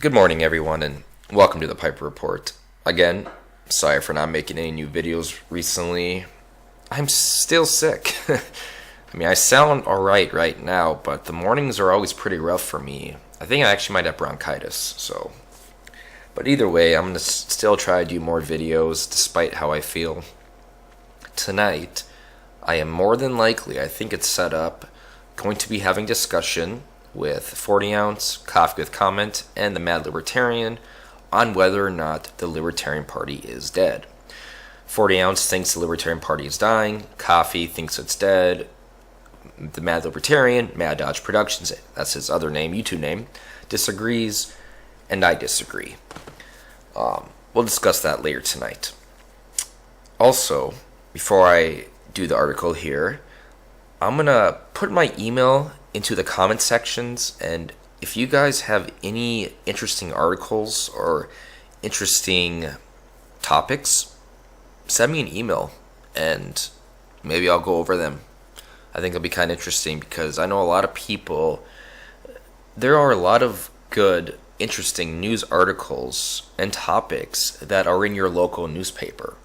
Good morning, everyone, and welcome to the Piper Report. Again, sorry for not making any new videos recently. I'm still sick. I sound alright right now, but the mornings are always pretty rough for me. I think I actually might have bronchitis, so. But either way, I'm going to still try to do more videos despite how I feel. Tonight, I am more than likely, I think it's set up, going to be having discussion with 40 Ounce, Coffee with Comment, and the Mad Libertarian on whether or not the Libertarian Party is dead. 40 Ounce thinks the Libertarian Party is dying, Coffee thinks it's dead, the Mad Libertarian, Mad Dodge Productions, that's his other name, YouTube name, disagrees, and I disagree. We'll discuss that later tonight. Also, before I do the article here, I'm going to put my email into the comment sections, and if you guys have any interesting articles or interesting topics, send me an email and maybe I'll go over them. I think it'll be kind of interesting because I know a lot of people, there are a lot of good, interesting news articles and topics that are in your local newspaper.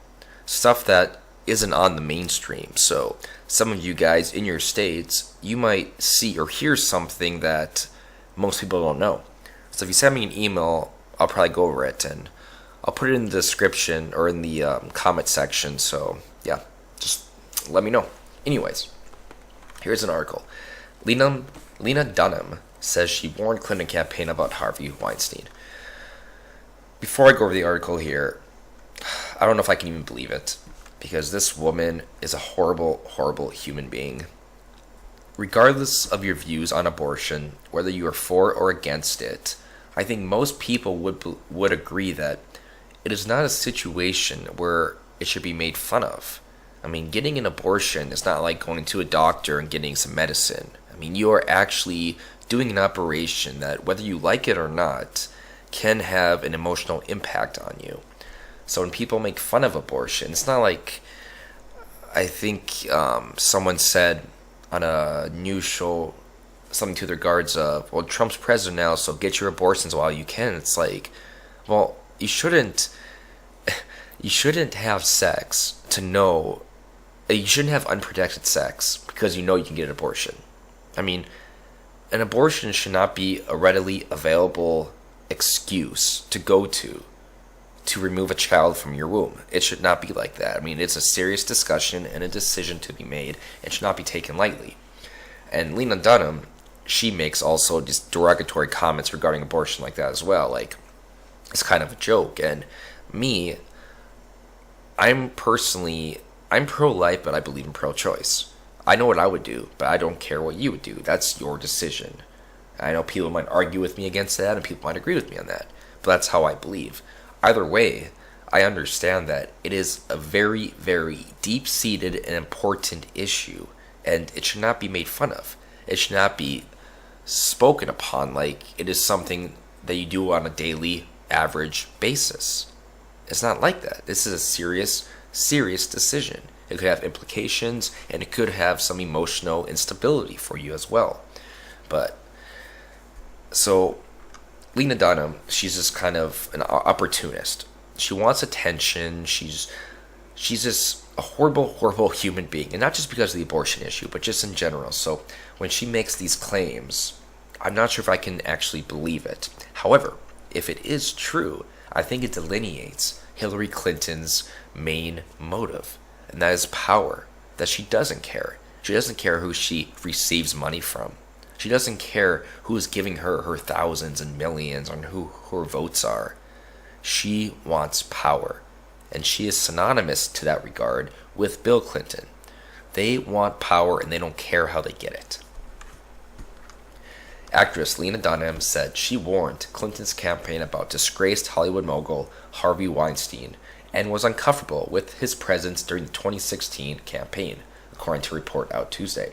Stuff that isn't on the mainstream. So some of you guys in your states, you might see or hear something that most people don't know. So if you send me an email, I'll probably go over it and I'll put it in the description or in the comment section. So yeah, just let me know. Anyways, here's an article. Lena Dunham says she warned Clinton campaign about Harvey Weinstein. Before I go over the article here, I don't know if I can even believe it, because this woman is a horrible, horrible human being. Regardless of your views on abortion, whether you are for or against it, I think most people would agree that it is not a situation where it should be made fun of. Getting an abortion is not like going to a doctor and getting some medicine. You are actually doing an operation that, whether you like it or not, can have an emotional impact on you. So when people make fun of abortion, it's not like, I think someone said on a news show something to the regards of, well, Trump's president now, so get your abortions while you can. It's like, well, you shouldn't have sex to know, you shouldn't have unprotected sex because you know you can get an abortion. An abortion should not be a readily available excuse to go to remove a child from your womb. It should not be like that. It's a serious discussion and a decision to be made and should not be taken lightly. And Lena Dunham, she makes also just derogatory comments regarding abortion like that as well. Like, it's kind of a joke. And me, I'm pro-life, but I believe in pro-choice. I know what I would do, but I don't care what you would do. That's your decision. I know people might argue with me against that, and people might agree with me on that, but that's how I believe. Either way, I understand that it is a very, very deep-seated and important issue, and it should not be made fun of. It should not be spoken upon like it is something that you do on a daily, average basis. It's not like that. This is a serious, serious decision. It could have implications, and it could have some emotional instability for you as well. So Lena Dunham, she's just kind of an opportunist. She wants attention. She's just a horrible, horrible human being. And not just because of the abortion issue, but just in general. So when she makes these claims, I'm not sure if I can actually believe it. However, if it is true, I think it delineates Hillary Clinton's main motive. And that is power. That she doesn't care. She doesn't care who she receives money from. She doesn't care who is giving her thousands and millions on who her votes are. She wants power. And she is synonymous to that regard with Bill Clinton. They want power and they don't care how they get it. Actress Lena Dunham said she warned Clinton's campaign about disgraced Hollywood mogul Harvey Weinstein and was uncomfortable with his presence during the 2016 campaign, according to a report out Tuesday.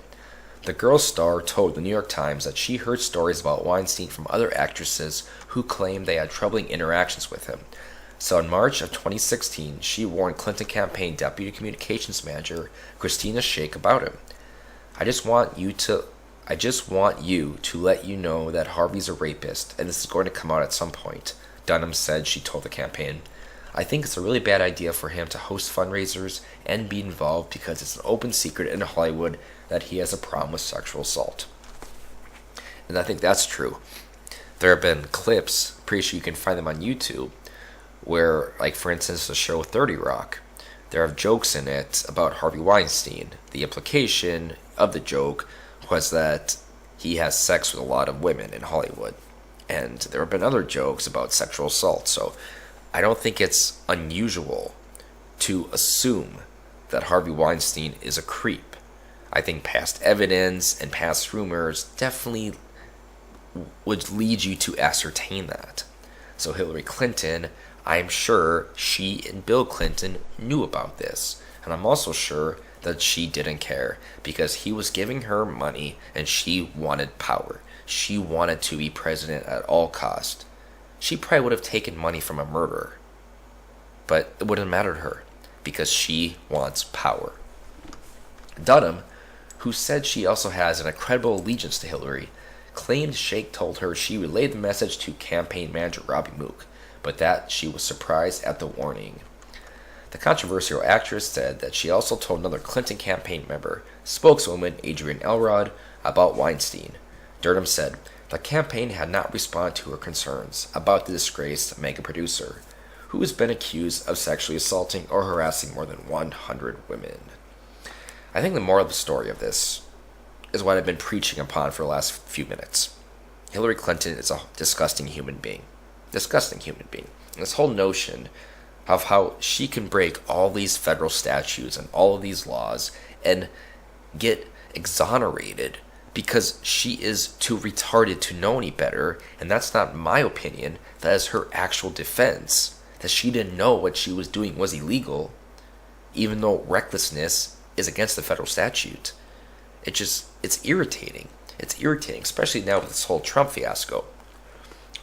The Girls star told the New York Times that she heard stories about Weinstein from other actresses who claimed they had troubling interactions with him. So in March of 2016, she warned Clinton campaign deputy communications manager Christina Shake about him. I just want you to I just want you to let you know that Harvey's a rapist, and this is going to come out at some point, Dunham said she told the campaign. I think it's a really bad idea for him to host fundraisers and be involved because it's an open secret in Hollywood that he has a problem with sexual assault. And I think that's true. There have been clips, pretty sure you can find them on YouTube, where, like for instance, the show 30 Rock, there are jokes in it about Harvey Weinstein. The implication of the joke was that he has sex with a lot of women in Hollywood. And there have been other jokes about sexual assault. So I don't think it's unusual to assume that Harvey Weinstein is a creep. I think past evidence and past rumors definitely would lead you to ascertain that. So Hillary Clinton, I'm sure she and Bill Clinton knew about this. And I'm also sure that she didn't care because he was giving her money and she wanted power. She wanted to be president at all cost. She probably would have taken money from a murderer, but it wouldn't matter to her because she wants power. Dunham, who said she also has an incredible allegiance to Hillary, claimed Sheikh told her she relayed the message to campaign manager Robbie Mook, but that she was surprised at the warning. The controversial actress said that she also told another Clinton campaign member, spokeswoman Adrienne Elrod, about Weinstein. Dunham said the campaign had not responded to her concerns about the disgraced mega producer, who has been accused of sexually assaulting or harassing more than 100 women. I think the moral of the story of this is what I've been preaching upon for the last few minutes. Hillary Clinton is a disgusting human being. Disgusting human being. And this whole notion of how she can break all these federal statutes and all of these laws and get exonerated because she is too retarded to know any better, and that's not my opinion, that is her actual defense, that she didn't know what she was doing was illegal, even though recklessness is against the federal statute. It's irritating. It's irritating, especially now with this whole Trump fiasco.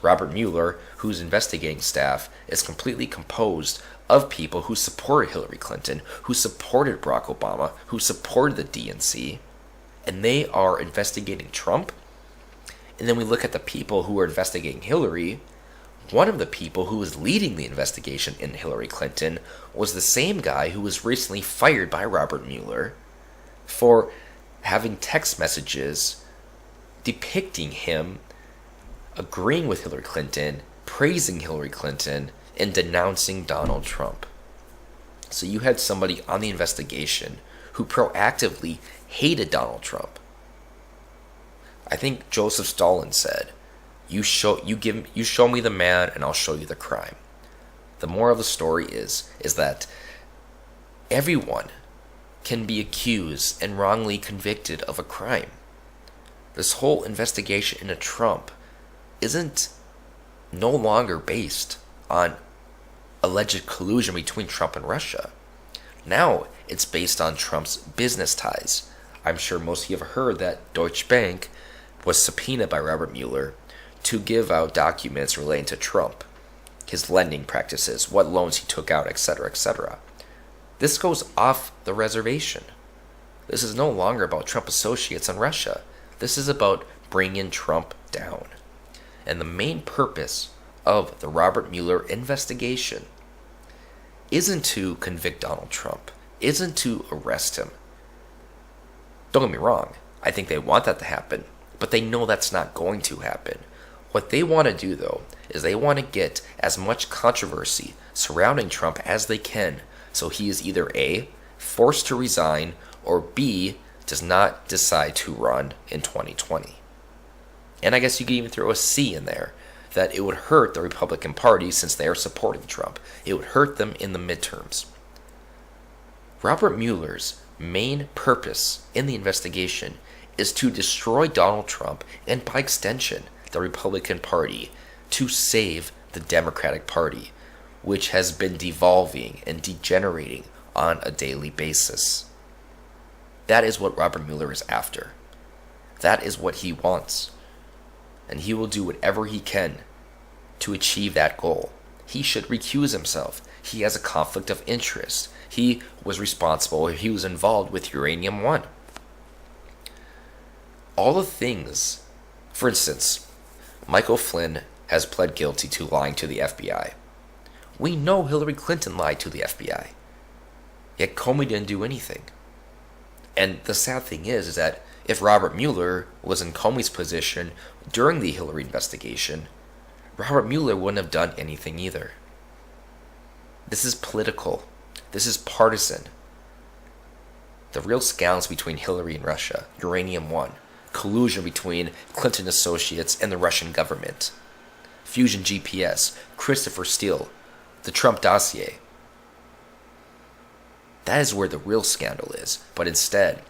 Robert Mueller, whose investigating staff is completely composed of people who supported Hillary Clinton, who supported Barack Obama, who supported the DNC, and they are investigating Trump. And then we look at the people who are investigating Hillary. One of the people who was leading the investigation in Hillary Clinton was the same guy who was recently fired by Robert Mueller for having text messages depicting him agreeing with Hillary Clinton, praising Hillary Clinton, and denouncing Donald Trump. So you had somebody on the investigation who proactively hated Donald Trump. I think Joseph Stalin said, you show me the man and I'll show you the crime. The moral of the story is that everyone can be accused and wrongly convicted of a crime. This whole investigation into Trump isn't no longer based on alleged collusion between Trump and Russia. Now it's based on Trump's business ties. I'm sure most of you have heard that Deutsche Bank was subpoenaed by Robert Mueller to give out documents relating to Trump, his lending practices, what loans he took out, etc., etc. This goes off the reservation. This is no longer about Trump associates in Russia. This is about bringing Trump down. And the main purpose of the Robert Mueller investigation isn't to convict Donald Trump, isn't to arrest him. Don't get me wrong, I think they want that to happen, but they know that's not going to happen. What they want to do, though, is they want to get as much controversy surrounding Trump as they can, so he is either A, forced to resign, or B, does not decide to run in 2020. And I guess you could even throw a C in there, that it would hurt the Republican Party since they are supporting Trump. It would hurt them in the midterms. Robert Mueller's main purpose in the investigation is to destroy Donald Trump and, by extension, the Republican Party, to save the Democratic Party, which has been devolving and degenerating on a daily basis. That is what Robert Mueller is after. That is what he wants. And he will do whatever he can to achieve that goal. He should recuse himself. He has a conflict of interest. He was responsible, he was involved with Uranium One. all the things, for instance, Michael Flynn has pled guilty to lying to the FBI. We know Hillary Clinton lied to the FBI. Yet Comey didn't do anything. And the sad thing is that if Robert Mueller was in Comey's position during the Hillary investigation, Robert Mueller wouldn't have done anything either. This is political. This is partisan. The real scandals between Hillary and Russia, Uranium One, collusion between Clinton associates and the Russian government, Fusion GPS, Christopher Steele, the Trump dossier. That is where the real scandal is. But instead,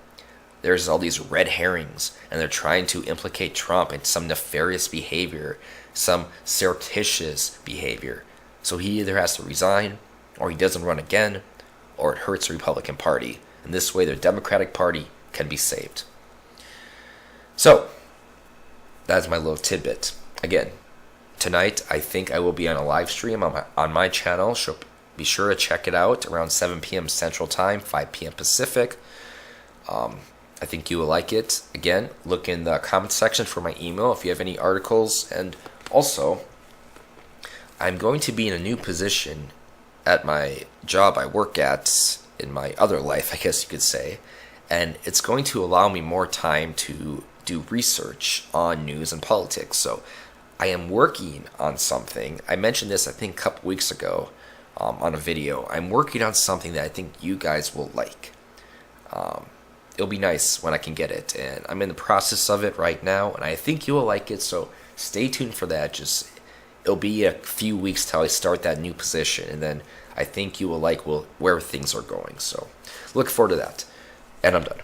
there's all these red herrings, and they're trying to implicate Trump in some nefarious behavior, some surreptitious behavior. So he either has to resign, or he doesn't run again, or it hurts the Republican Party. And this way, the Democratic Party can be saved. So, that's my little tidbit. Again, tonight, I think I will be on a live stream on my channel. So be sure to check it out around 7 p.m. Central Time, 5 p.m. Pacific. I think you will like it. Again, look in the comment section for my email if you have any articles. And also, I'm going to be in a new position at my job I work at in my other life, I guess you could say. And it's going to allow me more time to do research on news and politics. So I am working on something. I mentioned this, I think, a couple weeks ago on a video. I'm working on something that I think you guys will like. It'll be nice when I can get it. And I'm in the process of it right now, and I think you will like it. So stay tuned for that. It'll be a few weeks till I start that new position, and then I think you will like where things are going. So look forward to that. And I'm done.